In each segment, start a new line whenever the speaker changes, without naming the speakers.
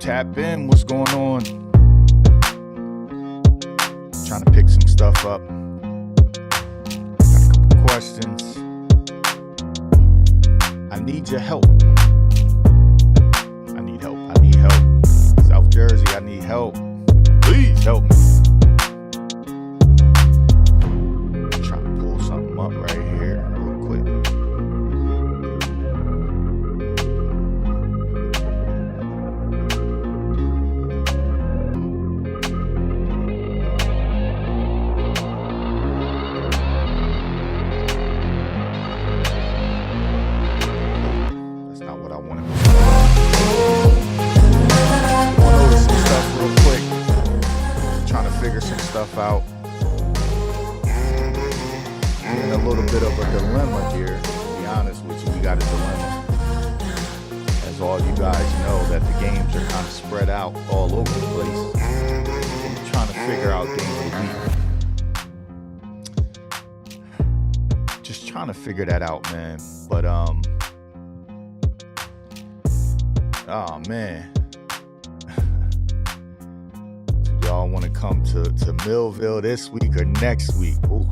Tap in, what's going on? Trying to pick some stuff up. Got a couple questions. I need your help. I need help. South Jersey, I need help. Please help me. I'm trying to pull something up right here real quick. That's not what I wanted. Going over some stuff real quick. Trying to figure some stuff out. In a little bit of a dilemma here. To be honest with you, we got a dilemma. As all you guys know, that the games are kind of spread out all over the place. I'm trying to figure out game of the week. Just trying to figure that out, man. But oh man. Do y'all want to come to Millville this week or next week? Ooh.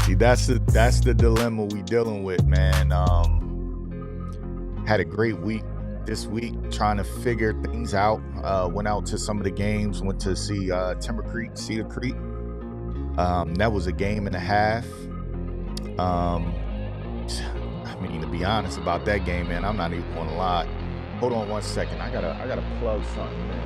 See, that's the dilemma we dealing with, man. Had a great week this week trying to figure things out. Went out to some of the games. Went to see Timber Creek, Cedar Creek. That was a game and a half. I mean, to be honest about that game, man, I'm not even gonna lie. Hold on one second. I gotta plug something, man.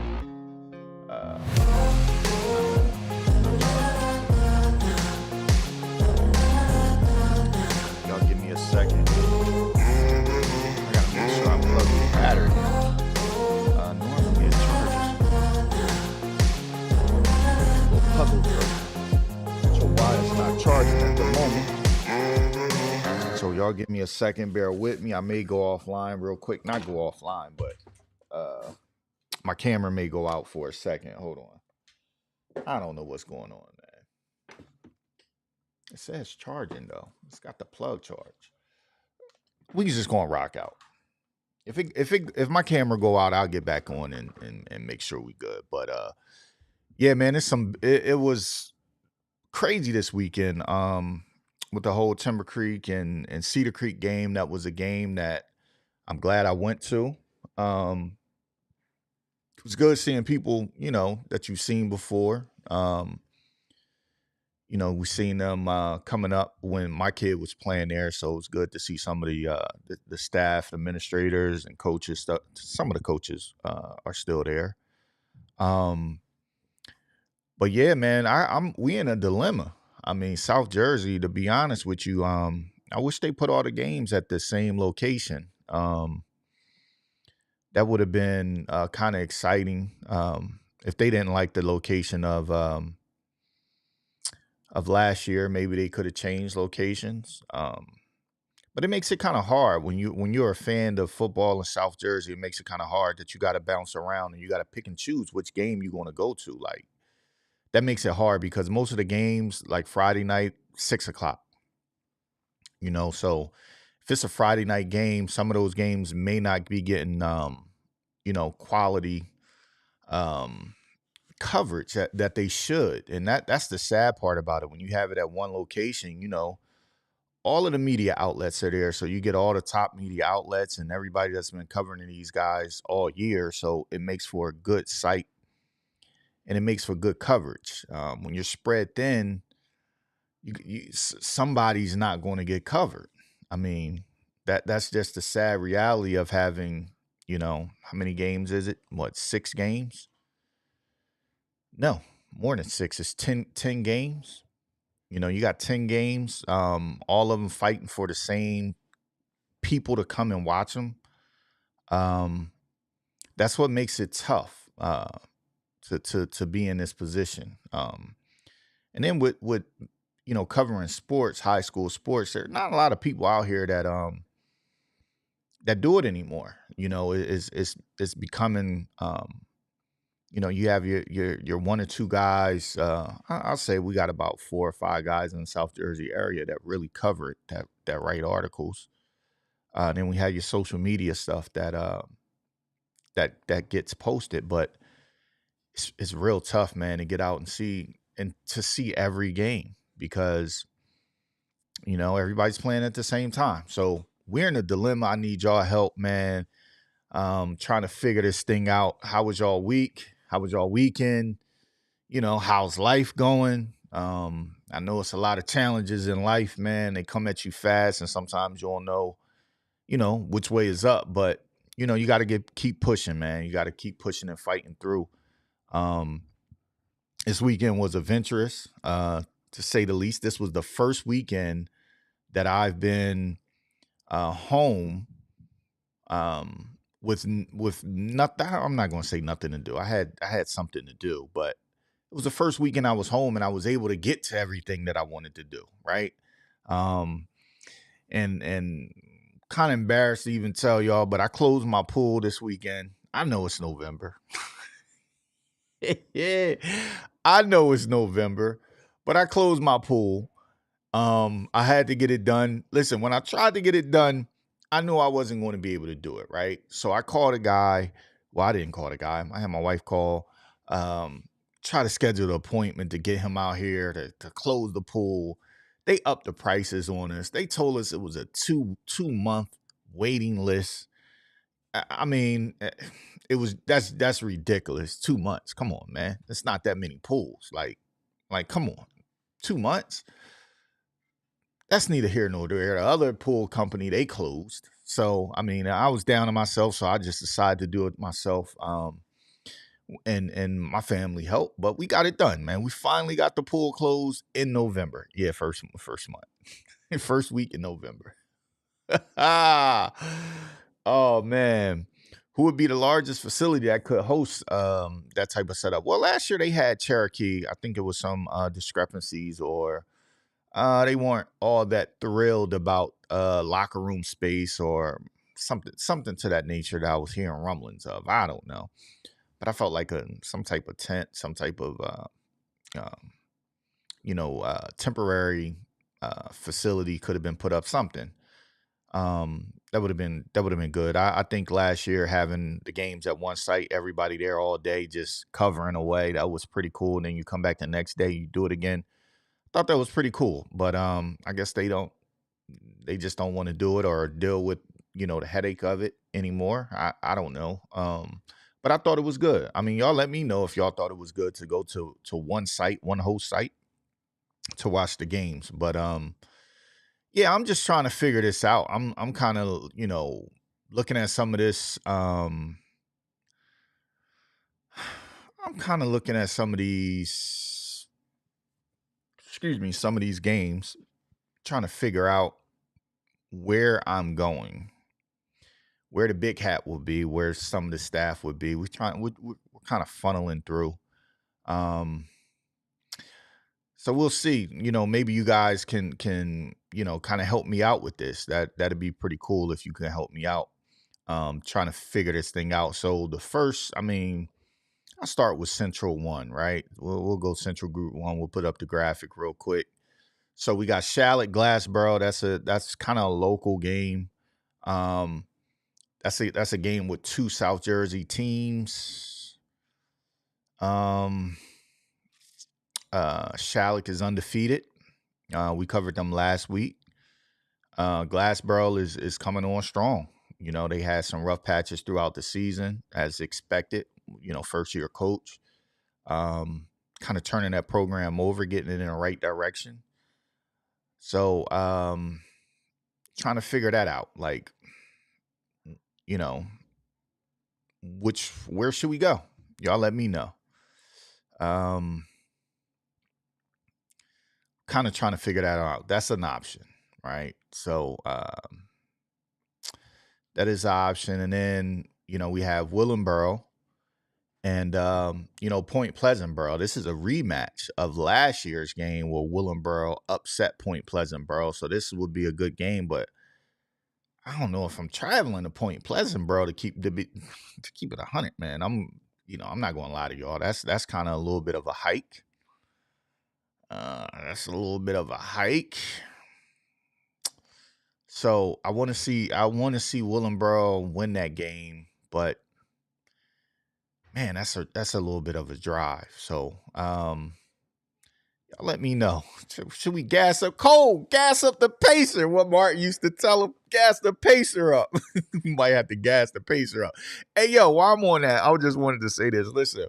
Y'all give me a second. I gotta make sure I plug the battery. Normally it charges. A little puzzle first. So why it's not charging at the moment. So y'all give me a second. Bear with me. I may go offline real quick. Not go offline, but my camera may go out for a second. Hold on. I don't know what's going on, man. It says charging though. It's got the plug charge. We just gonna rock out. If my camera go out, I'll get back on and make sure we good. But yeah, man, it was crazy this weekend. With the whole Timber Creek and Cedar Creek game. That was a game that I'm glad I went to. It was good seeing people, that you've seen before. We've seen them coming up when my kid was playing there, so it was good to see some of the staff, administrators, and coaches. Some of the coaches are still there. But yeah, man, we in a dilemma. I mean, South Jersey, to be honest with you, I wish they put all the games at the same location. That would have been kind of exciting if they didn't like the location of last year. Maybe they could have changed locations. But it makes it kind of hard when you're a fan of football in South Jersey. It makes it kind of hard that you got to bounce around and you got to pick and choose which game you're going to go to. Like, that makes it hard because most of the games, like Friday night, 6:00. So if it's a Friday night game, some of those games may not be getting quality coverage that they should. And that's the sad part about it. When you have it at one location, all of the media outlets are there. So you get all the top media outlets and everybody that's been covering these guys all year. So it makes for a good site and it makes for good coverage. When you're spread thin, somebody's not going to get covered. I mean, that's just the sad reality of having, how many games is it? What, 6 games? No, more than 6. It's 10 games. You got 10 games, all of them fighting for the same people to come and watch them. That's what makes it tough to be in this position. And then with covering sports, high school sports, there's not a lot of people out here that do it anymore. It's becoming you have your 1 or 2 guys. I'll say we got about 4 or 5 guys in the South Jersey area that really cover it, that write articles. Then we have your social media stuff that that gets posted, but it's real tough, man, to get out and to see every game because everybody's playing at the same time. So we're in a dilemma. I need y'all help, man. Trying to figure this thing out. How was y'all week? How was y'all weekend? How's life going? I know it's a lot of challenges in life, man. They come at you fast, and sometimes you don't know, which way is up. But you got to keep pushing, man. You got to keep pushing and fighting through. Um, this weekend was adventurous, to say the least. This was the first weekend that I've been home with nothing. I'm not going to say nothing to do. I had something to do, but it was the first weekend I was home and I was able to get to everything that I wanted to do. Right. And kind of embarrassed to even tell y'all, but I closed my pool this weekend. I know it's November. Yeah, I know it's November, but I closed my pool. I had to get it done. Listen, when I tried to get it done, I knew I wasn't going to be able to do it, right? So I called a guy. Well, I didn't call the guy. I had my wife call, try to schedule an appointment to get him out here to close the pool. They upped the prices on us. They told us it was a two-month waiting list. I mean, that's ridiculous. 2 months. Come on, man. It's not that many pools. Like, come on. 2 months? That's neither here nor there. The other pool company, they closed. So, I mean, I was down on myself, so I just decided to do it myself. And my family helped, but we got it done, man. We finally got the pool closed in November. Yeah, first month. First week in November. Oh man. Who would be the largest facility that could host that type of setup? Well, last year they had Cherokee. I think it was some discrepancies, or they weren't all that thrilled about locker room space or something to that nature that I was hearing rumblings of. I don't know, but I felt like some type of tent, some type of um, temporary facility could have been put up. Something that would have been good. I think last year having the games at one site, everybody there all day, just covering away, that was pretty cool. And then you come back the next day, you do it again. Thought that was pretty cool, but I guess they just don't want to do it or deal with the headache of it anymore. I don't know. But I thought it was good. I mean, y'all let me know if y'all thought it was good to go to one host site to watch the games. But yeah, I'm just trying to figure this out. I'm kind of looking at some of this. I'm kind of looking at some of these. Excuse me, some of these games, trying to figure out where I'm going, where the big hat will be, where some of the staff would be. We're kind of funneling through. Um, so we'll see. Maybe you guys can kind of help me out with this. That'd be pretty cool if you can help me out. Trying to figure this thing out. So the first, I mean, I'll start with Central One, right? We'll go Central Group One. We'll put up the graphic real quick. So we got Charlotte Glassboro. That's kind of a local game. Um, that's a game with two South Jersey teams. Charlotte is undefeated. We covered them last week. Glassboro is coming on strong. They had some rough patches throughout the season, as expected. First year coach, kind of turning that program over, getting it in the right direction. So, trying to figure that out. Like, you know, where should we go? Y'all let me know. Kind of trying to figure that out. That's an option, right? So, that is an option. And then, we have Willenboro and, Point Pleasant Borough. This is a rematch of last year's game where Willenboro upset Point Pleasant Borough. So this would be a good game, but I don't know if I'm traveling to Point Pleasant Borough to keep it 100, man. I'm not going to lie to y'all. That's kind of a little bit of a hike. That's a little bit of a hike. So I want to see Willenboro win that game, but man, that's a little bit of a drive. So y'all let me know. Should we gas up Cole? Gas up the pacer. What Martin used to tell him, gas the pacer up. You might have to gas the pacer up. Hey, yo, while I'm on that, I just wanted to say this. Listen,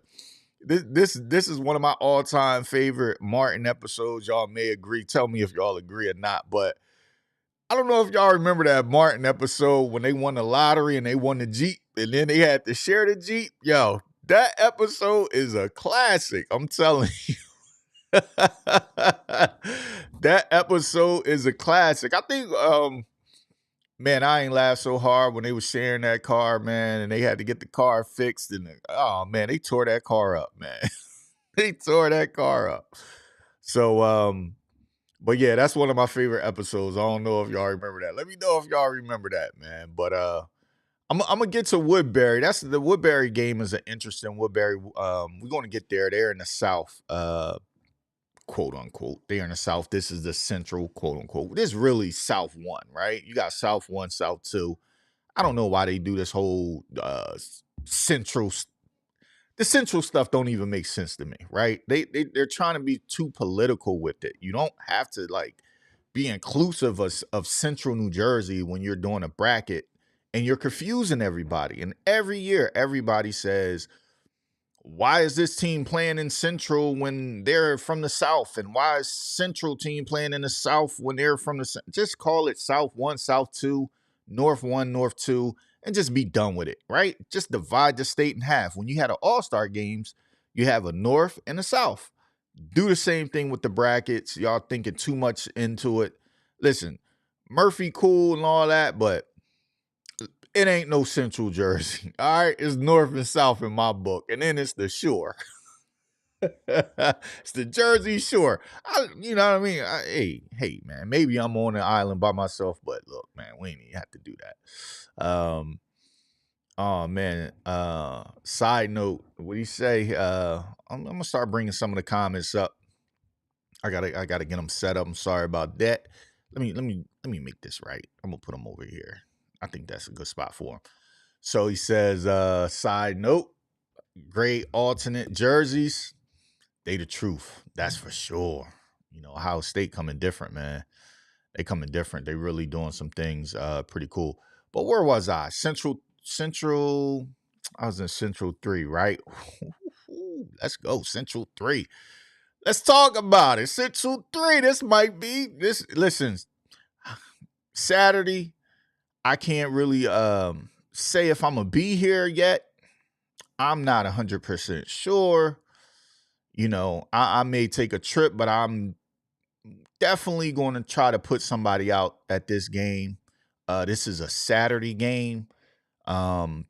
this is one of my all-time favorite Martin episodes. Y'all may agree. Tell me if y'all agree or not. But I don't know if y'all remember that Martin episode when they won the lottery and they won the Jeep and then they had to share the Jeep. Yo, that episode is a classic. I'm telling you. That episode is a classic. I think, man, I ain't laughed so hard when they were sharing that car, man, and they had to get the car fixed. And oh man, they tore that car up, man. They tore that car up. So, but yeah, that's one of my favorite episodes. I don't know if y'all remember that. Let me know if y'all remember that, man. But I'm gonna get to Woodbury. That's the Woodbury game is an interesting Woodbury. We're gonna get there. They're in the South. Quote unquote, they're in the South. This is the Central, quote unquote. This is really South 1, right? You got South 1, South 2. I don't know why they do this whole Central. The Central stuff don't even make sense to me, right? They're trying to be too political with it. You don't have to like be inclusive of Central New Jersey when you're doing a bracket and you're confusing everybody. And every year, everybody says, why is this team playing in Central when they're from the South? And why is Central team playing in the South when they're from the... Just call it South 1, South 2, North 1, North 2, and just be done with it, right? Just divide the state in half. When you had an all-star games, you have a North and a South. Do the same thing with the brackets. Y'all thinking too much into it. Listen, Murphy cool and all that, but it ain't no Central Jersey. All right, it's North and South in my book, and then it's the Shore. It's the Jersey Shore. You know what I mean? Hey, man. Maybe I'm on an island by myself, but look, man, we ain't even have to do that. Oh man. Side note, what do you say? I'm gonna start bringing some of the comments up. I gotta get them set up. I'm sorry about that. Let me make this right. I'm gonna put them over here. I think that's a good spot for him. So he says, side note, great alternate jerseys. They the truth. That's for sure. You know, Ohio State coming different, man. They coming different. They really doing some things pretty cool. But where was I? Central. I was in Central 3, right? Let's go. Central 3. Let's talk about it. Central 3. This might be this. Listen, Saturday. I can't really say if I'm going to be here yet. I'm not 100% sure. You know, I may take a trip, but I'm definitely going to try to put somebody out at this game. This is a Saturday game.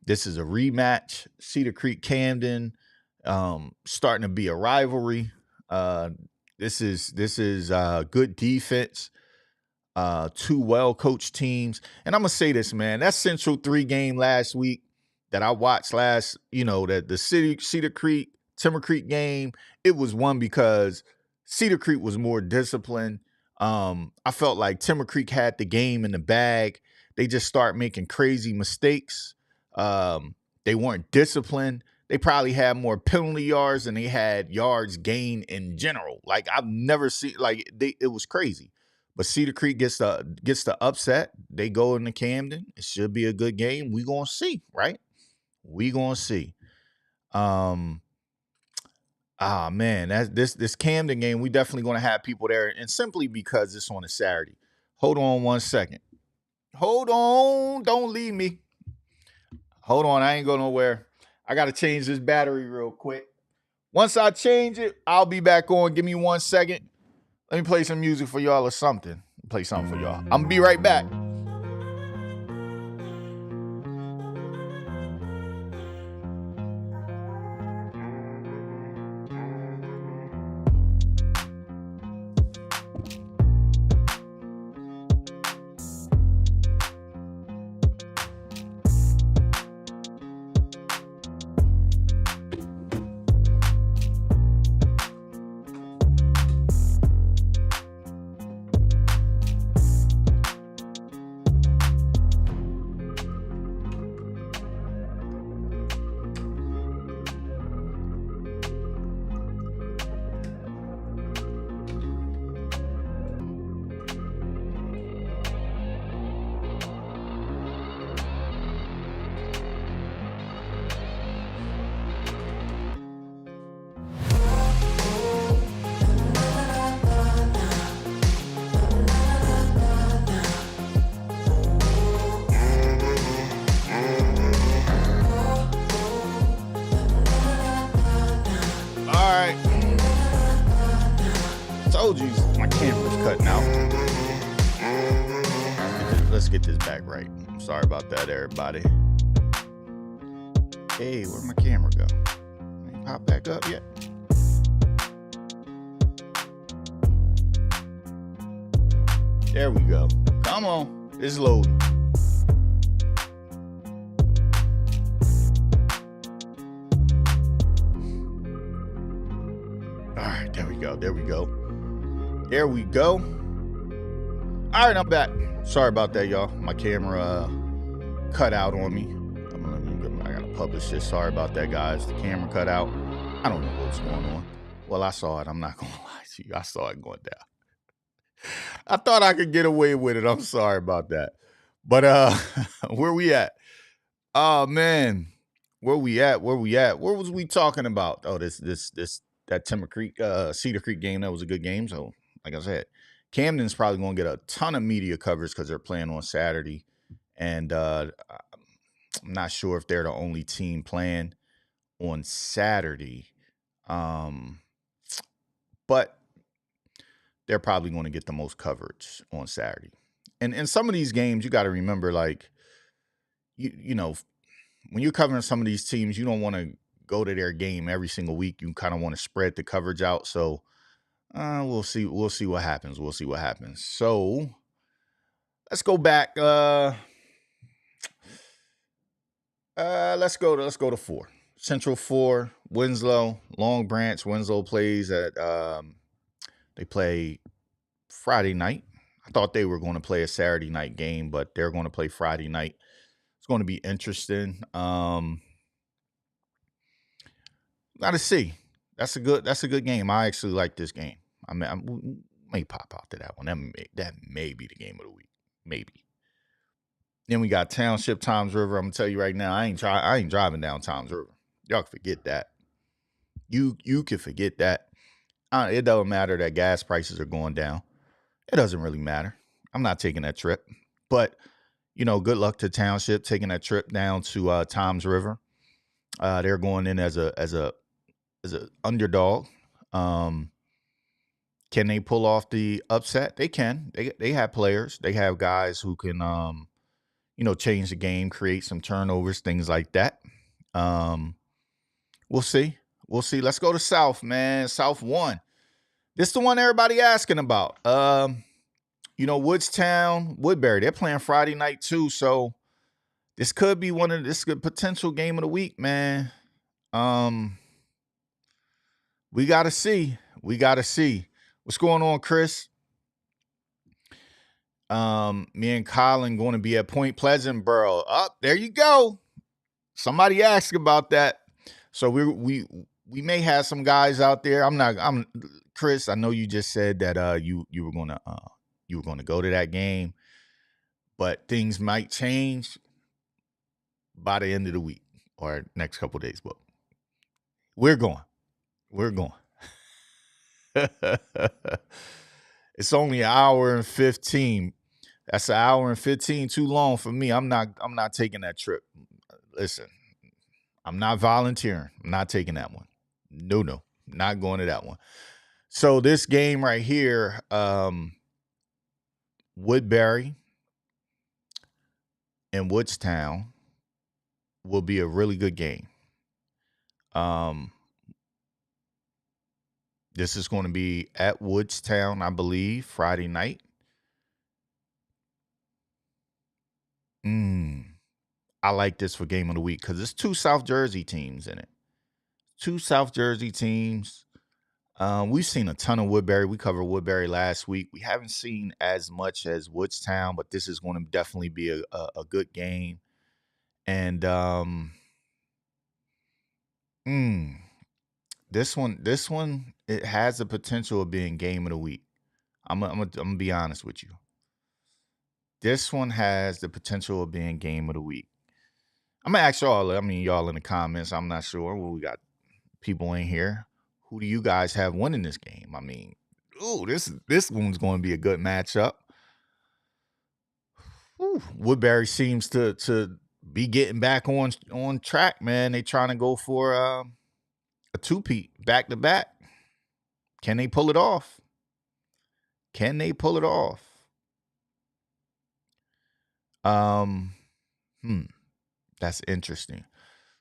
This is a rematch. Cedar Creek Camden starting to be a rivalry. This is good defense. Two well-coached teams. And I'm going to say this, man. That Central 3 game last week that I watched the Cedar Creek, Timber Creek game, it was one because Cedar Creek was more disciplined. I felt like Timber Creek had the game in the bag. They just start making crazy mistakes. They weren't disciplined. They probably had more penalty yards than they had yards gained in general. Like, I've never seen, it was crazy. But Cedar Creek gets the upset. They go into Camden. It should be a good game. We gonna see, right? We gonna see. Man, this Camden game, we definitely gonna have people there, and simply because it's on a Saturday. Hold on 1 second. Hold on, don't leave me. Hold on, I ain't going nowhere. I gotta change this battery real quick. Once I change it, I'll be back on. Give me 1 second. Let me play some music for y'all or something. Play something for y'all. I'm gonna be right back. told you my camera's cutting out. Let's get this back right. I'm sorry about that, everybody. Hey, where'd my camera go? Ain't it pop back up yet? There we go. Come on. It's loading. All right, there we go. There we go. There we go. All right, I'm back. Sorry about that, y'all. My camera cut out on me. I gotta publish this. Sorry about that, guys. The camera cut out. I don't know what's going on. Well, I saw it. I'm not gonna lie to you. I saw it going down. I thought I could get away with it. I'm sorry about that. But where we at? Oh man. Where we at? Where was we talking about? Oh, that Timber Creek, Cedar Creek game. That was a good game. So, like I said, Camden's probably gonna get a ton of media coverage because they're playing on Saturday. And I'm not sure if they're the only team playing on Saturday. But they're probably going to get the most coverage on Saturday. And some of these games, you got to remember, like, you know, when you're covering some of these teams, you don't want to go to their game every single week. You kind of want to spread the coverage out. So we'll see. We'll see what happens. We'll see what happens. So let's go back. Let's go to 4. Central 4, Winslow, Long Branch. Winslow plays at they play Friday night. I thought they were going to play a Saturday night game, but they're going to play Friday night. It's going to be interesting. Gotta see. That's a good game. I actually like this game. I mean, I may pop out to that one. That may be the game of the week. Maybe. Then we got Township, Toms River. I'm gonna tell you right now, I ain't driving down Toms River. Y'all can forget that. You can forget that. It doesn't matter that gas prices are going down. It doesn't really matter. I'm not taking that trip. But, good luck to Township taking that trip down to Toms River. They're going in as a underdog. Can they pull off the upset? They can. They have players. They have guys who can change the game, create some turnovers, things like that. We'll see. Let's go to South, man. South 1. This is the one everybody asking about. Woodstown, Woodbury. They're playing Friday night too, so this could be this potential game of the week, man. We gotta see. What's going on, Chris? Me and Colin going to be at Point Pleasant Borough. There you go. Somebody asked about that. So we may have some guys out there. I'm Chris. I know you just said that you were gonna go to that game, but things might change by the end of the week or next couple of days. But we're going. It's only an hour and 15. That's an hour and 15 too long for me. I'm not taking that trip. Listen. I'm not volunteering. I'm not taking that one. No. Not going to that one. So this game right here, Woodbury and Woodstown will be a really good game. This is going to be at Woodstown, I believe, Friday night. I like this for game of the week because it's 2 South Jersey teams in it. 2 South Jersey teams. We've seen a ton of Woodbury. We covered Woodbury last week. We haven't seen as much as Woodstown, but this is going to definitely be a good game. And this one, it has the potential of being game of the week. I'm gonna be honest with you. This one has the potential of being game of the week. I'm gonna ask y'all. Y'all in the comments. I'm not sure. Well, we got people in here. Who do you guys have winning this game? This one's going to be a good matchup. Woodbury seems to be getting back on track, man. They trying to go for a two-peat back to back. Can they pull it off? Can they pull it off? That's interesting.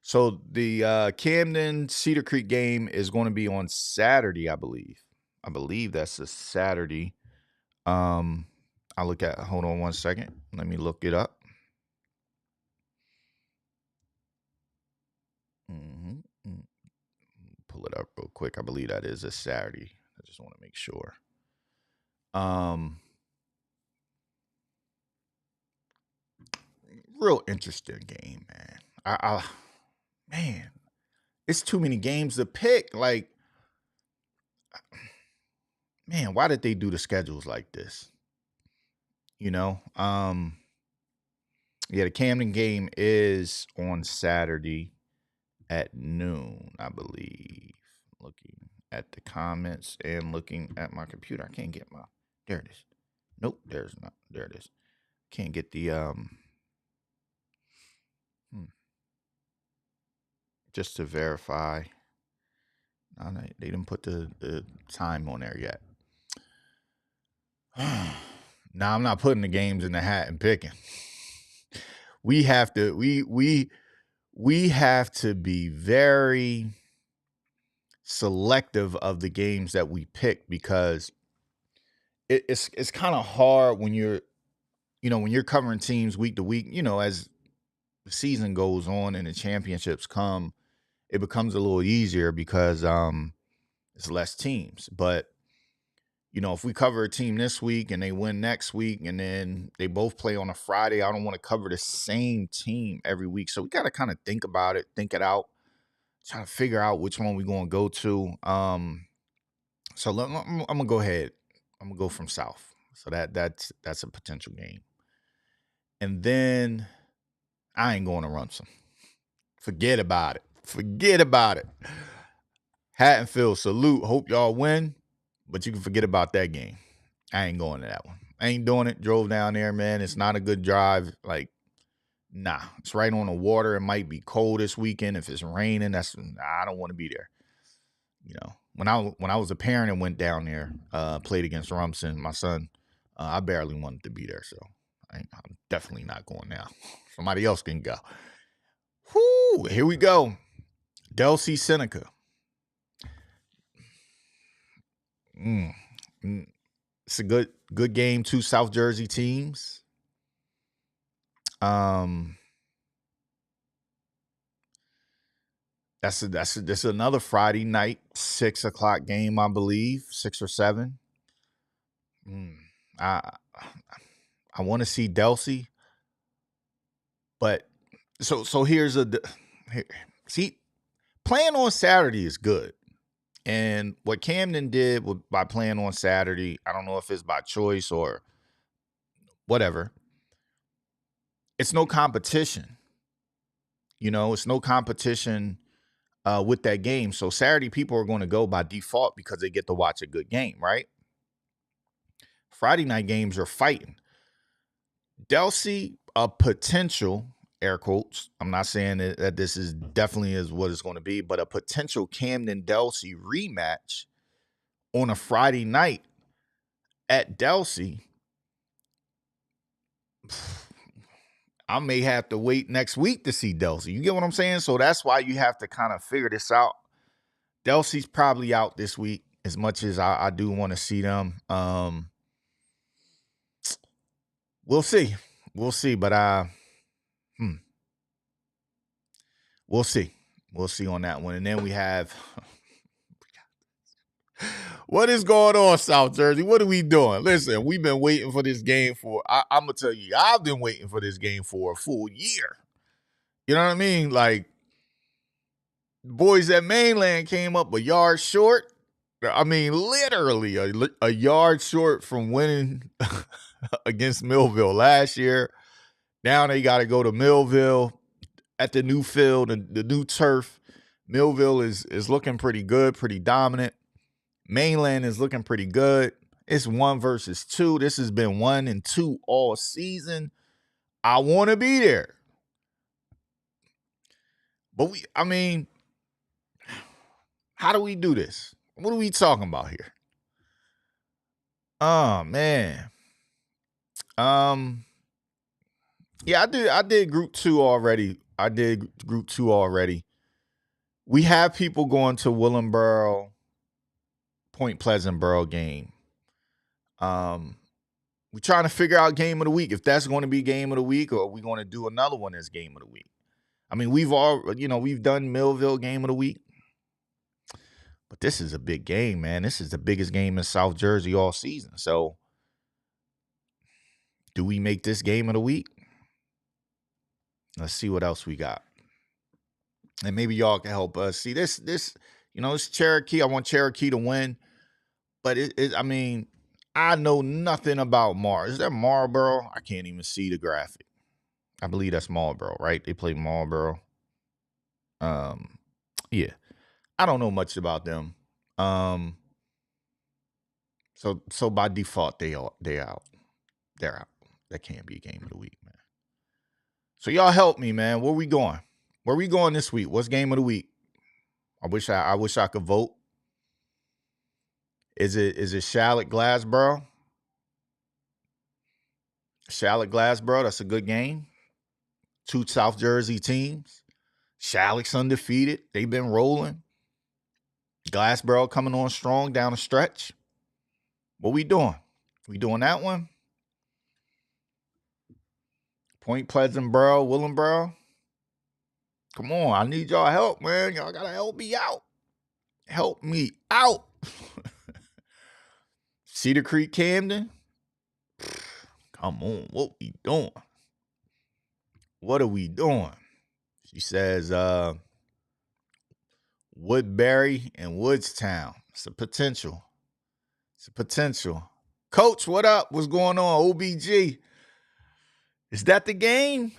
So the Camden Cedar Creek game is going to be on Saturday, I believe. I believe that's a Saturday. I look at. Hold on one second. Let me look it up. Pull it up real quick. I believe that is a Saturday. I just want to make sure. Real interesting game, man. Man, it's too many games to pick. Like, man, why did they do the schedules like this? You know, yeah, the Camden game is on Saturday at noon, I believe. Looking at the comments and looking at my computer, I can't get my. There it is. Nope, there's not. There it is. Can't get the just to verify. They didn't put the time on there yet. Now I'm not putting the games in the hat and picking. We have to we have to be very selective of the games that we pick, because it's kind of hard when you're when you're covering teams week to week. As the season goes on and the championships come, it becomes a little easier because it's less teams. But if we cover a team this week and they win next week and then they both play on a Friday, I don't want to cover the same team every week. So we got to kind of think about it, think it out, try to figure out which one we're going to go to. So I'm going to go ahead. I'm going to go from South. So that's a potential game. And then I ain't going to Rumson. Forget about it. Forget about it. Haddonfield, salute. Hope y'all win. But you can forget about that game. I ain't going to that one. I ain't doing it. Drove down there, man. It's not a good drive. Like, nah. It's right on the water. It might be cold this weekend. If it's raining, I don't want to be there. When I was a parent and went down there, played against Rumson, my son, I barely wanted to be there. So I'm definitely not going now. Somebody else can go. Whoo, here we go. Delsea Seneca. It's a good game. Two South Jersey teams. That's another Friday night 6:00 game, I believe, 6 or 7. I want to see Delsea, but so here's see, playing on Saturday is good. And what Camden did by playing on Saturday, I don't know if it's by choice or whatever. It's no competition. It's no competition with that game. So Saturday people are going to go by default because they get to watch a good game, right? Friday night games are fighting. Delsea, a potential, air quotes, I'm not saying that this is definitely is what it's going to be, but a potential Camden Delsea rematch on a Friday night at Delsea. I may have to wait next week to see Delsea. You get what I'm saying? So that's why you have to kind of figure this out. Delsea's probably out this week, as much as I do want to see them. We'll see. We'll see. But we'll see. We'll see on that one. And then we have what is going on, South Jersey? What are we doing? Listen, we've been waiting for this game I'm going to tell you, I've been waiting for this game for a full year. You know what I mean? Like, boys at Mainland came up a yard short. I mean, literally a yard short from winning against Millville last year. Now they got to go to Millville at the new field and the new turf. Millville is looking pretty good, pretty dominant. Mainland is looking pretty good. It's 1 versus 2. This has been 1 and 2 all season. I want to be there. But how do we do this? What are we talking about here? Oh man. Um. Yeah, I did group two already. I did group two already. We have people going to Willenboro, Point Pleasant Borough game. Um, we're trying to figure out game of the week if that's going to be game of the week or are we going to do another one as game of the week. I mean, we've done Millville game of the week, but this is a big game, man. This is the biggest game in South Jersey all season. So, do we make this game of the week? Let's see what else we got. And maybe y'all can help us. See, it's Cherokee. I want Cherokee to win. But I mean, I know nothing about Is that Marlboro? I can't even see the graphic. I believe that's Marlboro, right? They play Marlboro. Yeah. I don't know much about them. So by default, they're out. They're out. That can't be a game of the week, man. So y'all help me, man. Where we going? Where we going this week? What's game of the week? I wish I could vote. Is it Charlotte Glassboro? Charlotte Glassboro, that's a good game. Two South Jersey teams. Charlotte's undefeated. They've been rolling. Glassboro coming on strong down the stretch. What we doing? We doing that one? Point Pleasant Borough, Willenboro. Come on, I need y'all help, man. Y'all gotta help me out. Help me out. Cedar Creek, Camden. Come on, what we doing? What are we doing? She says, Woodbury and Woodstown. It's a potential. Coach, what up? What's going on? OBG. Is that the game?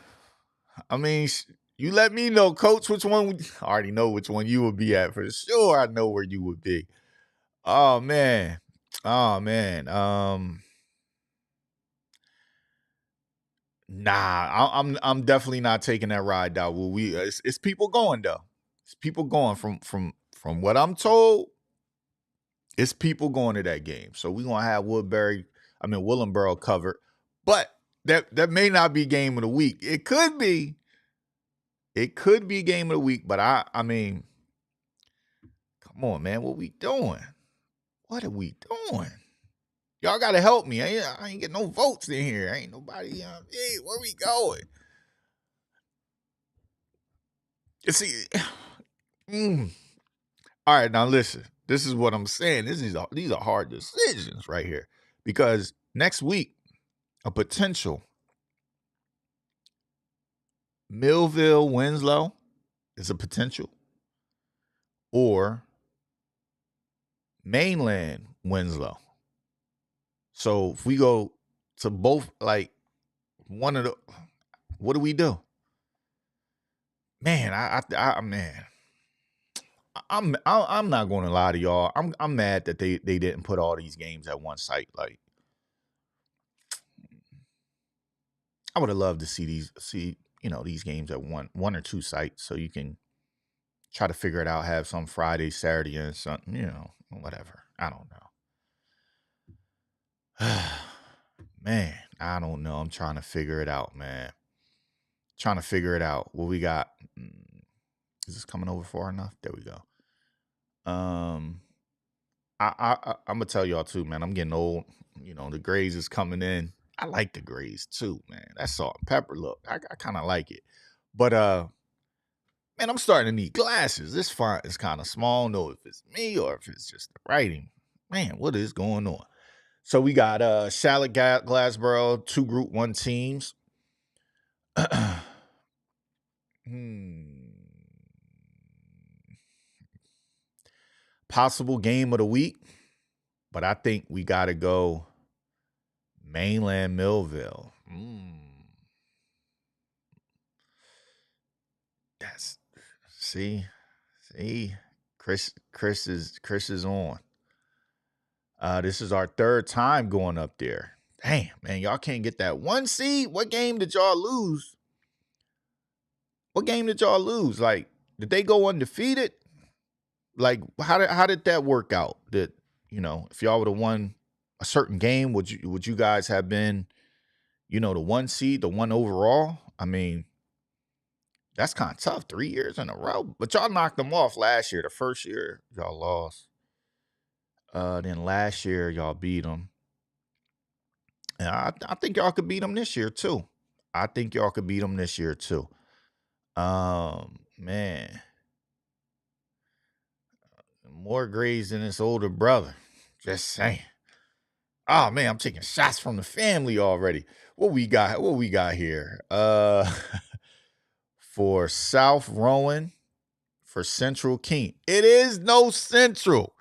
I mean, you let me know, Coach, which one. I already know which one you would be at for sure. I know where you would be. Oh, man. Nah, I'm definitely not taking that ride down. It's people going though. It's people going from what I'm told. It's people going to that game. So we're gonna have Willenboro covered. But that may not be game of the week. It could be. It could be game of the week, but I mean, come on, man. What we doing? What are we doing? Y'all gotta help me. I ain't get no votes in here. Ain't nobody. Hey, where we going? You see, all right, now listen. This is what I'm saying. These are hard decisions right here because next week a potential Millville Winslow is a potential, or Mainland Winslow. So if we go to both, like one of the, what do we do? Man, I'm not going to lie to y'all. I'm mad that they didn't put all these games at one site. Like, I would have loved to see these games at one or two sites so you can try to figure it out. Have some Friday, Saturday, and something, whatever. I don't know. Man, I don't know. I'm trying to figure it out, man. Trying to figure it out. What we got? Is this coming over far enough? There we go. I'm gonna tell y'all too, man. I'm getting old. The Grays is coming in. I like the Grays too, man. That salt and pepper look. I kind of like it. But man, I'm starting to need glasses. This font is kind of small. I don't know if it's me or if it's just the writing. Man, what is going on? So we got Charlotte Glassboro, 2 Group 1 teams. Possible game of the week, but I think we got to go Mainland Millville. That's see, Chris is on. This is our 3rd time going up there. Damn, man, y'all can't get that 1 seed. What game did y'all lose? Like, did they go undefeated? Like, how did that work out? That if y'all would have won a certain game, would you guys have been, the 1 seed, the 1 overall? I mean, that's kind of tough. 3 years in a row. But y'all knocked them off last year. The first year, y'all lost. Then last year, y'all beat them. And I think y'all could beat them this year, too. Man. More grades than his older brother. Just saying. Oh, man, I'm taking shots from the family already. What we got here? For South Rowan, for Central King. It is no Central.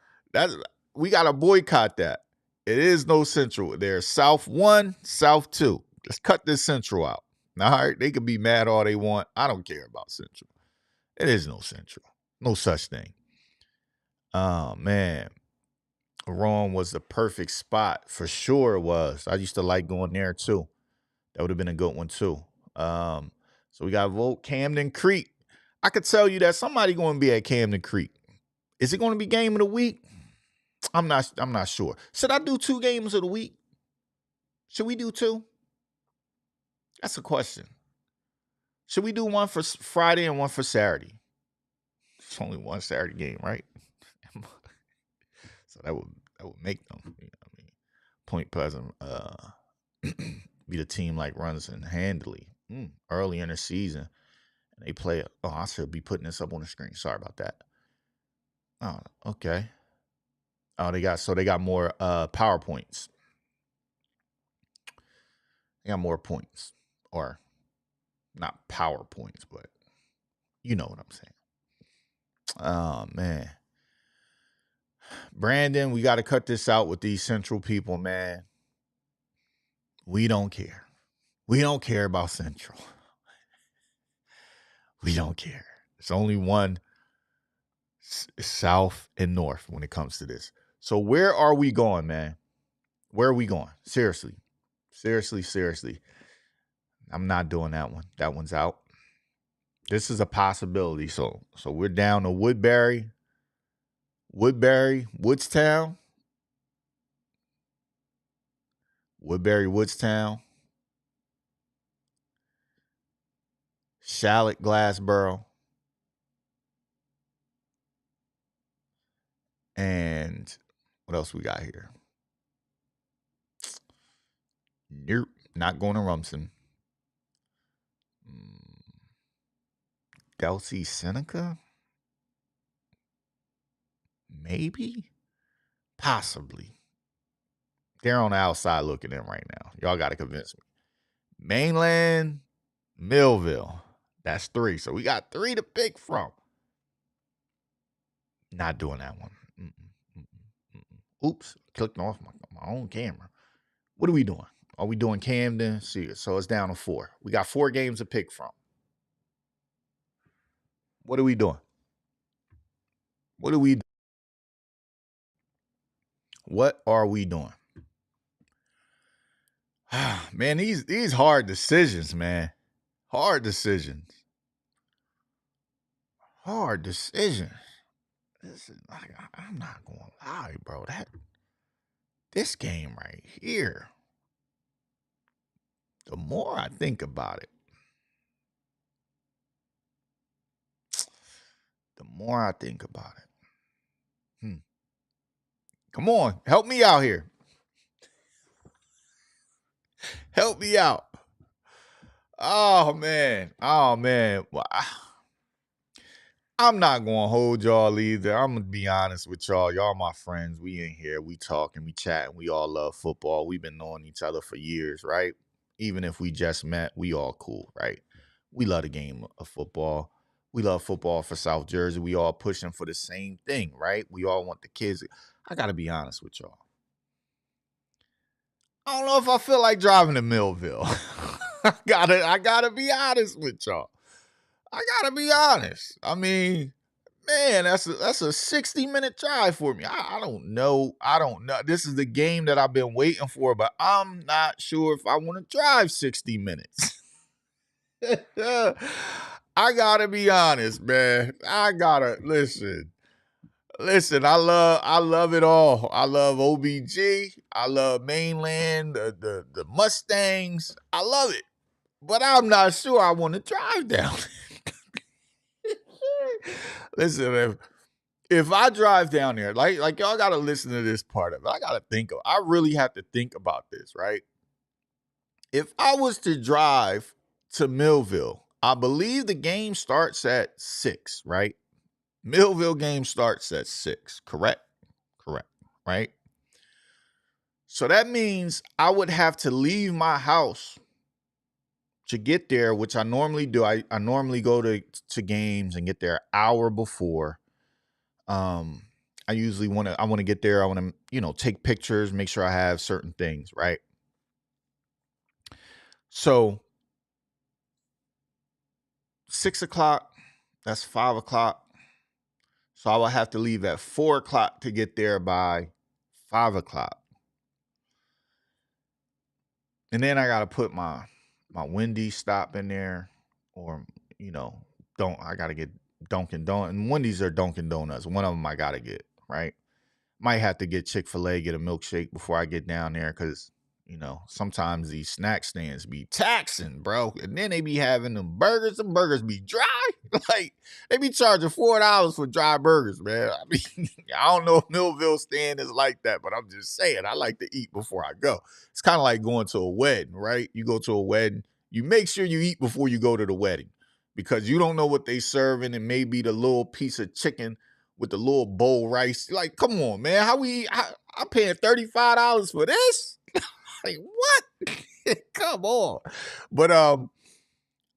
We gotta boycott that. It is no Central. There's South 1, South 2. Let's cut this Central out. All right, they can be mad all they want. I don't care about Central. It is no Central. No such thing. Oh, man. Rome was the perfect spot. For sure it was. I used to like going there, too. That would have been a good one, too. So we got to vote Camden Creek. I could tell you that somebody going to be at Camden Creek. Is it going to be game of the week? I'm not sure. Should I do 2 games of the week? Should we do 2? That's a question. Should we do one for Friday and one for Saturday? It's only one Saturday game, right? So that would make them, Point Pleasant be the team like runs and handily early in the season. And they play. Oh, I should be putting this up on the screen. Sorry about that. Oh, okay. Oh, they got more PowerPoints. They got more points. Or not PowerPoints, but you know what I'm saying. Oh, man. Brandon, we got to cut this out with these Central people, man. We don't care. We don't care about Central. We don't care. It's only one South and North when it comes to this. So where are we going, man? Where are we going? Seriously. I'm not doing that one. That one's out. This is a possibility. So we're down to Woodbury, Woodstown, Charlotte, Glassboro, and what else we got here? Nope, not going to Rumson. Delsea Seneca? Maybe? Possibly. They're on the outside looking in right now. Y'all got to convince me. Mainland, Millville. That's 3. So we got 3 to pick from. Not doing that one. Oops. Clicked off my own camera. What are we doing? Are we doing Camden? See, so it's down to 4. We got 4 games to pick from. What are we doing? What are we doing? Man, these hard decisions, man. Hard decisions. Listen, I'm not going to lie, bro. This game right here, the more I think about it, Come on, help me out here. Help me out. Oh, man. Well, I'm not going to hold y'all either. I'm going to be honest with y'all. Y'all my friends. We in here. We talking. We chatting. We all love football. We've been knowing each other for years, right? Even if we just met, we all cool, right? We love the game of football. We love football for South Jersey. We all pushing for the same thing, right? We all want the kids. I got to be honest with y'all. I don't know if I feel like driving to Millville. I gotta be honest with y'all. I gotta be honest. I mean, man, that's a 60-minute drive for me. I don't know. This is the game that I've been waiting for, but I'm not sure if I want to drive 60 minutes. I gotta be honest, man. Listen. Listen, I love it all. I love OBG. I love Mainland, the Mustangs. I love it. But I'm not sure I want to drive down. Listen, if I drive down there, like y'all gotta listen to this part of it. I really have to think about this, right? If I was to drive to Millville, I believe the game starts at 6, right? Millville game starts at 6, correct? Correct, right? So that means I would have to leave my house to get there, which I normally do. I normally go to games and get there an hour before. Um, I want to get there. I want to, take pictures, make sure I have certain things, right? So 6 o'clock, that's 5 o'clock. So I will have to leave at 4 o'clock to get there by 5 o'clock. And then I gotta put my Wendy's stop in there, or don't I gotta get Dunkin' Donuts. And Wendy's or Dunkin' Donuts. One of them I gotta get, right? Might have to get Chick-fil-A, get a milkshake before I get down there, because sometimes these snack stands be taxing, bro. And then they be having them burgers. Them burgers be dry. Like, they be charging $4 for dry burgers, man. I mean, I don't know if Millville stand is like that, but I'm just saying, I like to eat before I go. It's kind of like going to a wedding, right? You go to a wedding, you make sure you eat before you go to the wedding, because you don't know what they serving. It may be the little piece of chicken with the little bowl rice. Like, come on, man. I'm paying $35 for this? Like, what? Come on. But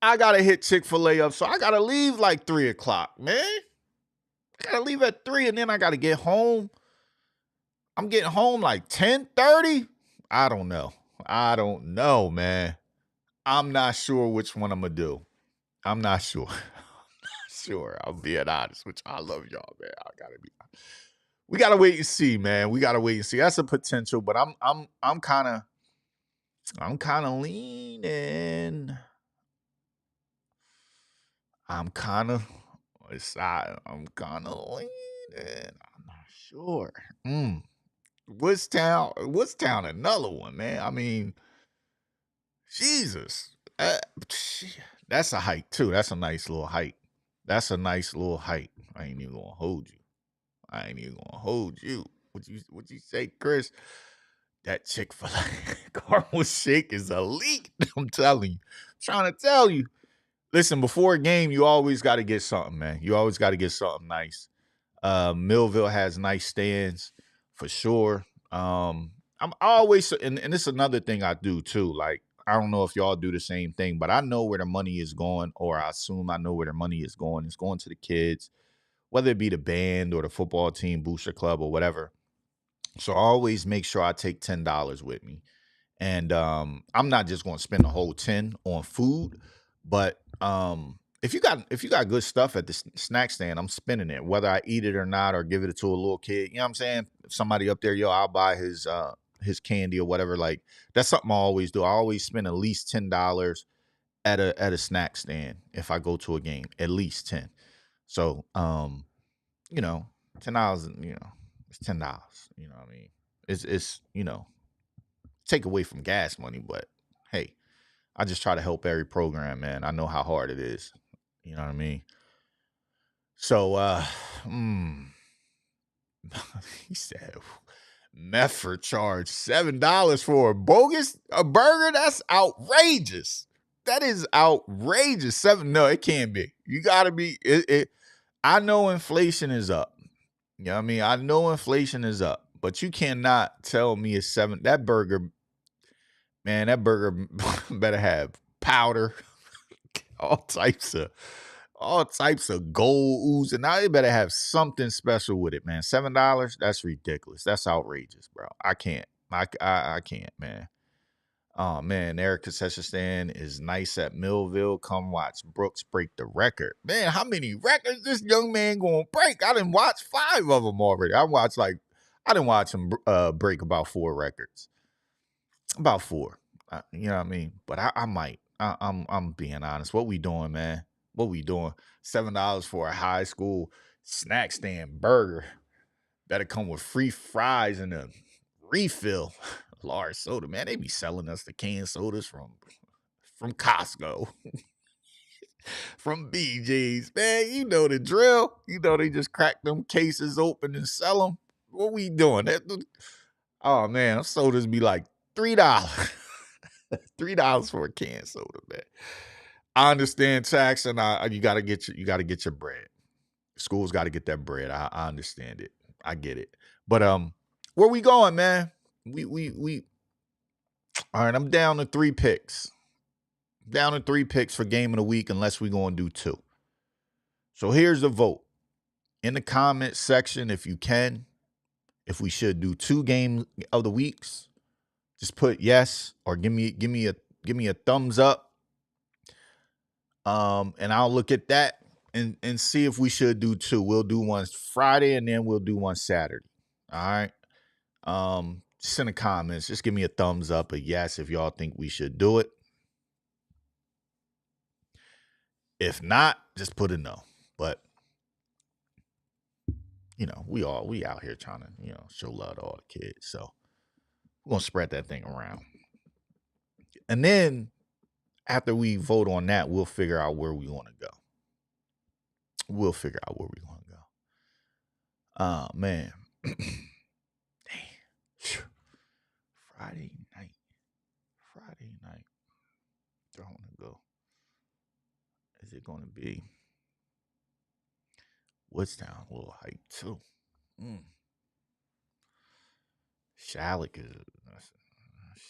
I gotta hit Chick-fil-A up, so I gotta leave like 3 o'clock, man. I gotta leave at 3, and then I gotta get home. I'm getting home like 10:30. I don't know, man. I'm not sure which one I'm gonna do. I'm not sure. Sure, I'm being honest, which I love y'all, man. We gotta wait and see, man. We gotta wait and see. That's a potential, but I'm kind of leaning. I'm kind of I'm kind of leaning. I'm not sure. What's town? Another one, man. I mean, Jesus. That's a hike too. That's a nice little hike. That's a nice little hike. I ain't even gonna hold you. I ain't even gonna hold you. What you say, Chris? That Chick-fil-A caramel shake is elite. I'm telling you. Trying to tell you. Listen, before a game, you always got to get something, man. You always got to get something nice. Millville has nice stands for sure. I'm always, and it's another thing I do too. Like, I don't know if y'all do the same thing, but I know where the money is going, or I assume I know where the money is going. It's going to the kids, whether it be the band or the football team, booster club, or whatever. So I always make sure I take $10 with me. And I'm not just going to spend the whole 10 on food, but if you got good stuff at the snack stand, I'm spending it, whether I eat it or not, or give it to a little kid. You know what I'm saying? If somebody up there, yo, I'll buy his candy or whatever. Like, that's something I always do. I always spend at least $10 at a snack stand if I go to a game, at least 10. So you know, $10, it's $10. You know what I mean? It's take away from gas money, but hey, I just try to help every program, man. I know how hard it is. You know what I mean? So mm, he said Mefford charged $7 for a burger. That's outrageous. That is outrageous. No, it can't be. You gotta be it. I know inflation is up. You know what I mean? I know inflation is up, but you cannot tell me it's seven. That burger, man, that burger better have powder, all types of gold ooze, and now they better have something special with it, man. $7, that's ridiculous. That's outrageous, bro. I can't. I can't, man. Oh man, Eric concession stand is nice at Millville. Come watch Brooks break the record. Man, how many records this young man gonna break? I didn't watch 5 of them already. I didn't watch him break about 4 records. About 4. You know what I mean? But I might. I'm being honest. What we doing, man? What we doing? $7 for a high school snack stand burger. Better come with free fries and a refill. Large soda, man. They be selling us the canned sodas from Costco, from BJ's, man. You know the drill. You know they just crack them cases open and sell them. What we doing? Oh man, them sodas be like $3. $3 for a canned soda, man. I understand tax, and you gotta get your bread. School's got to get that bread. I understand it. I get it. But where we going, man? We all right. I'm down to 3 picks. Down to 3 picks for game of the week, unless we gonna do 2. So here's the vote in the comment section, if you can. If we should do 2 games of the weeks, just put yes or give me a thumbs up. And I'll look at that and see if we should do 2. We'll do one Friday and then we'll do one Saturday. All right. Just in the comments, just give me a thumbs up, a yes, if y'all think we should do it. If not, just put a no. But we out here trying to, show love to all the kids. So we're gonna spread that thing around. And then after we vote on that, we'll figure out where we want to go. Oh man. Damn. Friday night. Where I want to go. Is it going to be Woodstown? A little hype too. Shalleck is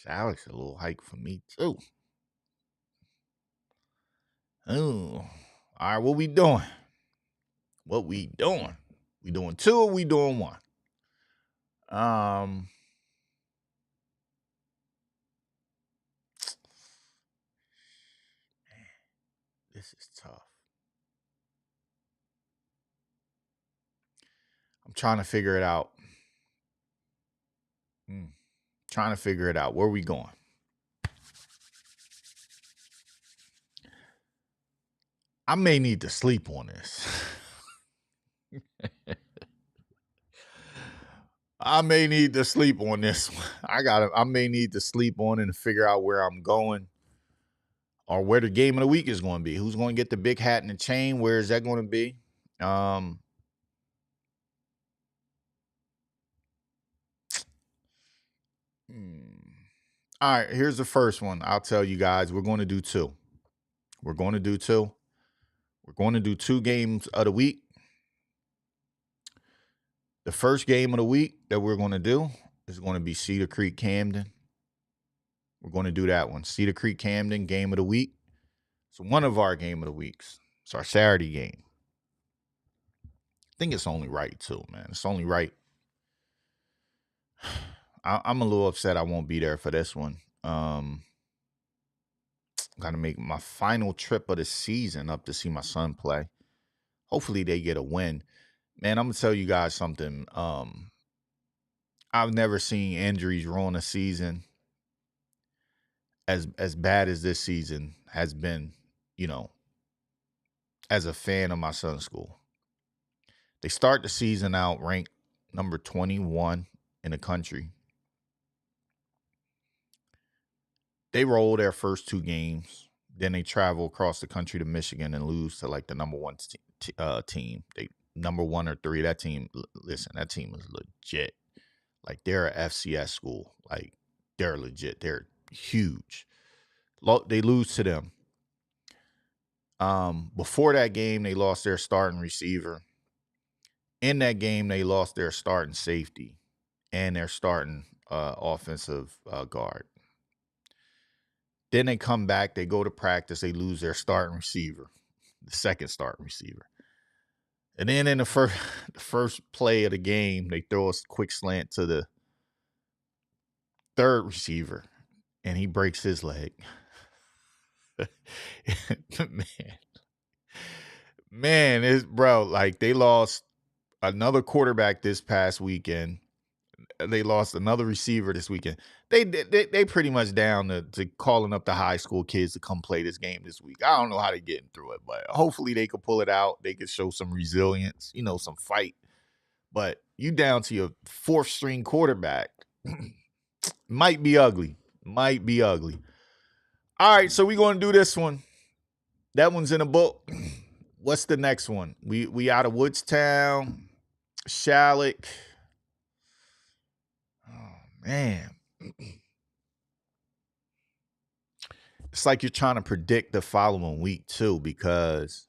a little hype for me too. Oh, all right. What we doing? We doing 2 or we doing 1? Man, this is tough. I'm trying to figure it out. Where we going? I may need to sleep on this. I may need to sleep on this one. I may need to sleep on it and figure out where I'm going or where the game of the week is going to be. Who's going to get the big hat and the chain? Where is that going to be? All right, here's the first one. I'll tell you guys, we're going to do 2. We're going to do 2 games of the week. The first game of the week that we're going to do is going to be Cedar Creek Camden. We're going to do that one. Cedar Creek Camden, game of the week. It's one of our game of the weeks. It's our Saturday game. I think it's only right too, man. It's only right. I'm a little upset I won't be there for this one. Got to make my final trip of the season up to see my son play. Hopefully they get a win. Man, I'm going to tell you guys something. I've never seen injuries ruin a season as bad as this season has been, as a fan of my son's school. They start the season out ranked number 21 in the country. They roll their first 2 games. Then they travel across the country to Michigan and lose to like the number 1 team. They number 1 or 3. That team, listen, that team is legit. Like they're a FCS school. Like they're legit. They're huge. They lose to them. Before that game, they lost their starting receiver. In that game, they lost their starting safety and their starting offensive guard. Then they come back, they go to practice, they lose their starting receiver, the second starting receiver. And then in the first play of the game, they throw a quick slant to the third receiver, and he breaks his leg. Man, bro, like they lost another quarterback this past weekend. They lost another receiver this weekend. They pretty much down to calling up the high school kids to come play this game this week. I don't know how they're getting through it, but hopefully they could pull it out. They could show some resilience, some fight. But you down to your fourth string quarterback. Might be ugly. Might be ugly. All right, so we're going to do this one. That one's in a book. What's the next one? We out of Woodstown, Shalleck. Oh, man. It's like you're trying to predict the following week, too, because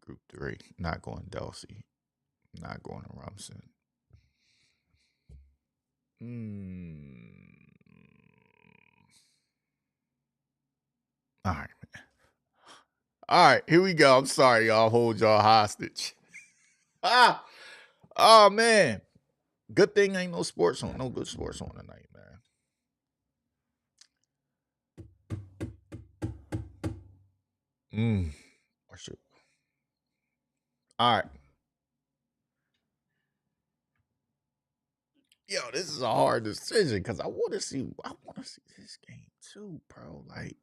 Group 3, not going Delsey, not going to Rumson. All right, man. All right, here we go. I'm sorry, y'all. Hold y'all hostage. Oh, man. Good thing ain't no sports on. No good sports on tonight, man. All right. Yo, this is a hard decision because I want to see this game too, bro. Like,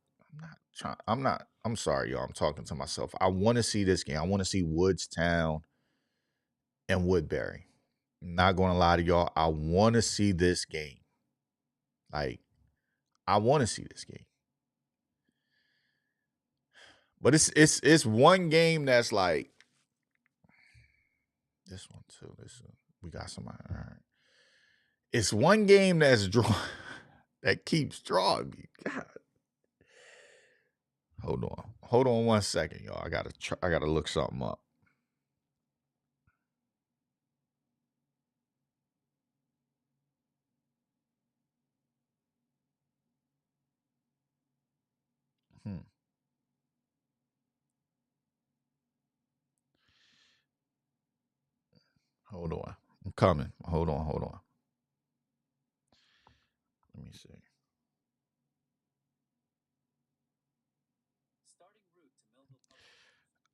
I'm sorry, y'all. I'm talking to myself. I want to see this game. I want to see Woodstown and Woodbury. I'm not going to lie to y'all. I want to see this game. Like, I want to see this game. But it's one game that's like this one too. We got somebody. All right. It's one game that's that keeps drawing me. God. Hold on 1 second, y'all. I gotta look something up. Hold on. I'm coming. Hold on. Let me see.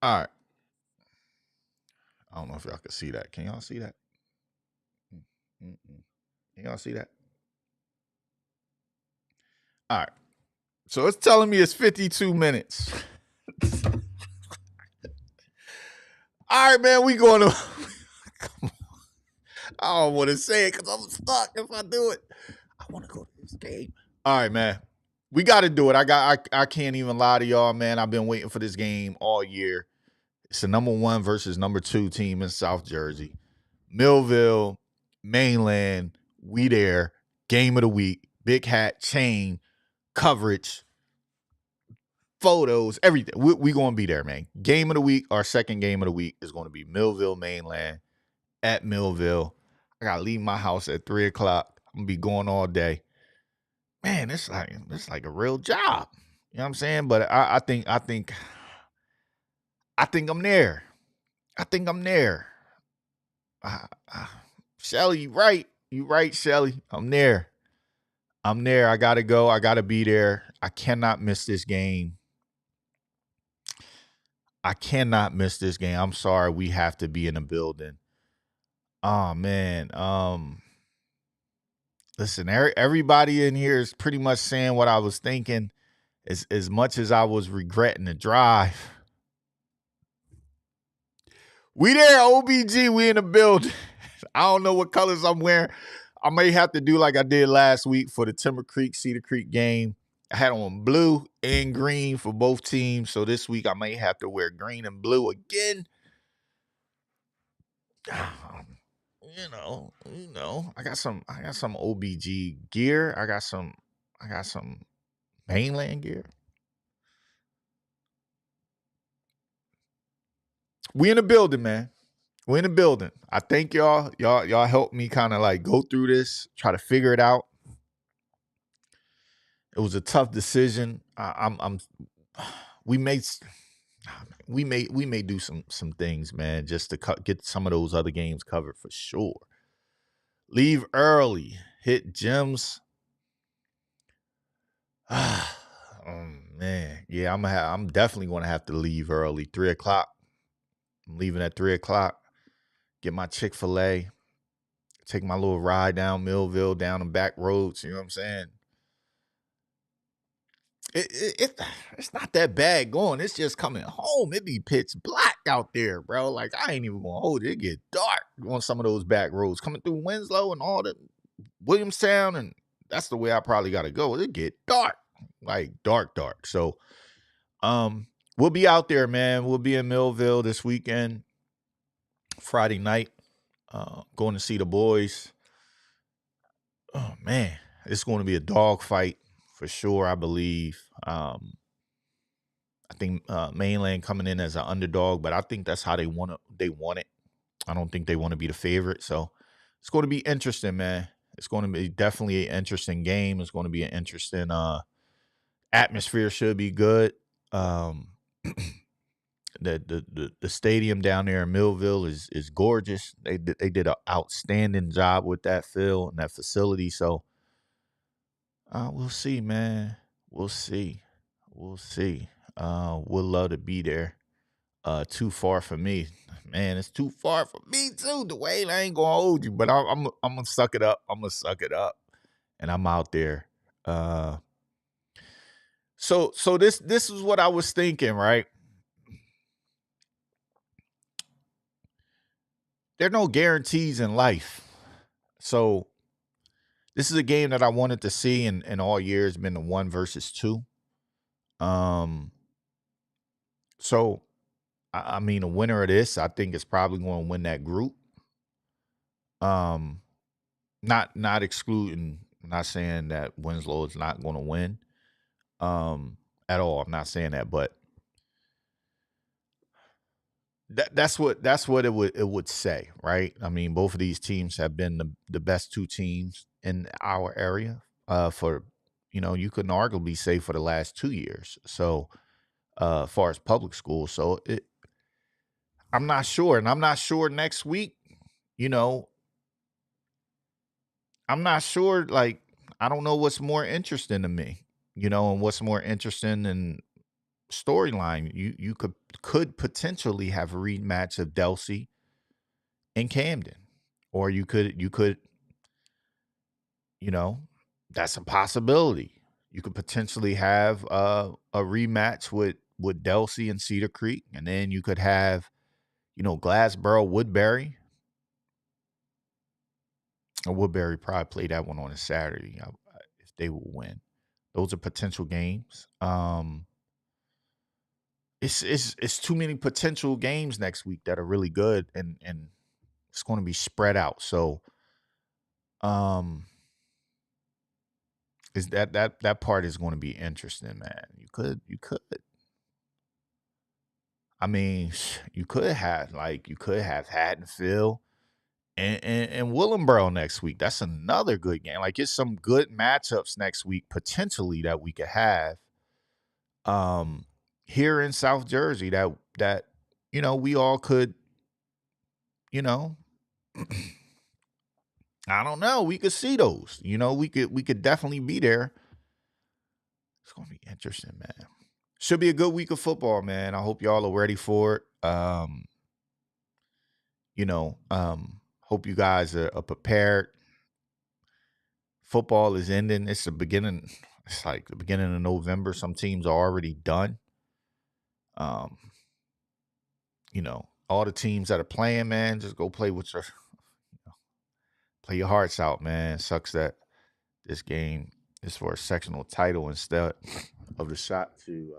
All right. I don't know if y'all can see that. Can y'all see that? Can y'all see that? All right. So it's telling me it's 52 minutes. All right, man. We going to. I don't want to say it because I'm stuck if I do it. I want to go to this game. All right, man. We got to do it. I can't even lie to y'all, man. I've been waiting for this game all year. It's the number 1 versus number 2 team in South Jersey. Millville, Mainland, we there. Game of the week. Big hat, chain, coverage, photos, everything. We going to be there, man. Game of the week, our second game of the week is going to be Millville, Mainland at Millville. I got to leave my house at 3 o'clock. I'm going to be going all day. Man, it's like a real job. You know what I'm saying? But I think I'm there. I think I'm there. Shelly, you right. You right, Shelly. I'm there. I gotta go. I gotta be there. I cannot miss this game. I'm sorry. We have to be in the building. Oh man. Listen, everybody in here is pretty much saying what I was thinking. As much as I was regretting the drive. We there, OBG. We in the building. I don't know what colors I'm wearing. I may have to do like I did last week for the Timber Creek, Cedar Creek game. I had on blue and green for both teams. So this week I may have to wear green and blue again. You know. I got some OBG gear. I got some Mainland gear. We in the building, man. We're in the building. I thank y'all. Y'all helped me kind of like go through this, try to figure it out. It was a tough decision. We may do some things, man, just to get some of those other games covered for sure. Leave early, hit gyms. Oh man, yeah, I'm definitely gonna have to leave early. 3 o'clock. I'm leaving at 3 o'clock. Get my Chick-fil-A. Take my little ride down Millville, down the back roads. You know what I'm saying? It's not that bad going. It's just coming home. It be pitch black out there, bro. Like I ain't even gonna hold it. It get dark on some of those back roads coming through Winslow and all that Williamstown, and that's the way I probably gotta go. It get dark, like dark. So we'll be out there, man. We'll be in Millville this weekend, Friday night, going to see the boys. Oh man, it's going to be a dog fight for sure. I believe. I think Mainland coming in as an underdog, but I think that's how they want it. They want it. I don't think they want to be the favorite. So it's going to be interesting, man. It's going to be definitely an interesting game. It's going to be an interesting atmosphere. Should be good. The stadium down there in Millville is gorgeous. They did an outstanding job with that field and that facility. So we'll see, man. We'll see. We'll love to be there. Too far for me, man. It's too far for me too. Dwayne, I ain't gonna hold you, but I'm gonna suck it up. I'm gonna suck it up, and I'm out there. So this is what I was thinking, right? There are no guarantees in life. So this is a game that I wanted to see in all years, been the 1 versus 2. So I mean, a winner of this, I think, is probably going to win that group. Not excluding, I'm not saying that Winslow is not going to win at all. I'm not saying that, but that's what it would say, right? I mean, both of these teams have been the best 2 teams in our area for, you couldn't arguably say for the last 2 years. So as far as public school, so I'm not sure, and I'm not sure next week. I'm not sure. Like, I don't know what's more interesting to me, and what's more interesting than storyline. You could potentially have a rematch of Delsey and Camden, or you could, that's a possibility. You could potentially have a rematch with Delsey and Cedar Creek, and then you could have, Glassboro, Woodbury. Or Woodbury probably play that one on a Saturday if they will win. Those are potential games. It's too many potential games next week that are really good, and it's going to be spread out. So, is that part is going to be interesting, man. You could. I mean, you could have Haddonfield and Willenboro next week. That's another good game. Like, it's some good matchups next week potentially that we could have. Here in South Jersey that we all could, I don't know, we could see those. We could definitely be there. It's gonna be interesting, man. Should be a good week of football, man. I hope y'all are ready for it. Hope you guys are prepared. Football is ending. It's like the beginning of November. Some teams are already done. All the teams that are playing, man, just go play with play your hearts out, man. Sucks that this game is for a sectional title instead of the shot to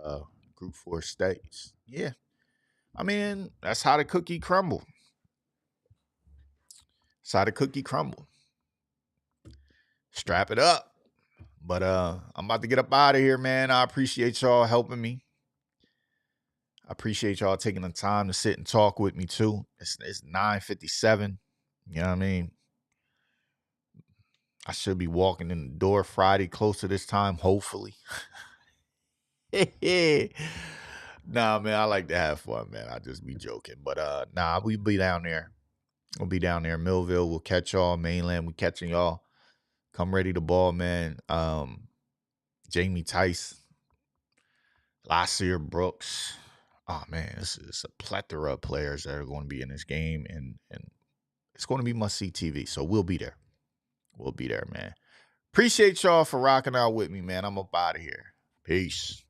Group 4 states. Yeah. I mean, that's how the cookie crumble. It's how the cookie crumble. Strap it up. But I'm about to get up out of here, man. I appreciate y'all helping me. I appreciate y'all taking the time to sit and talk with me too. It's 9:57. You know what I mean? I should be walking in the door Friday close to this time, hopefully. Nah, man, I like to have fun, man. I just be joking. But we'll be down there. We'll be down there in Millville. We'll catch y'all. Mainland, we catching y'all. Come ready to ball, man. Jamie Tice, Lasir Brooks. Oh man, this is a plethora of players that are going to be in this game, and it's going to be must-see TV. So we'll be there. We'll be there, man. Appreciate y'all for rocking out with me, man. I'm up out of here. Peace.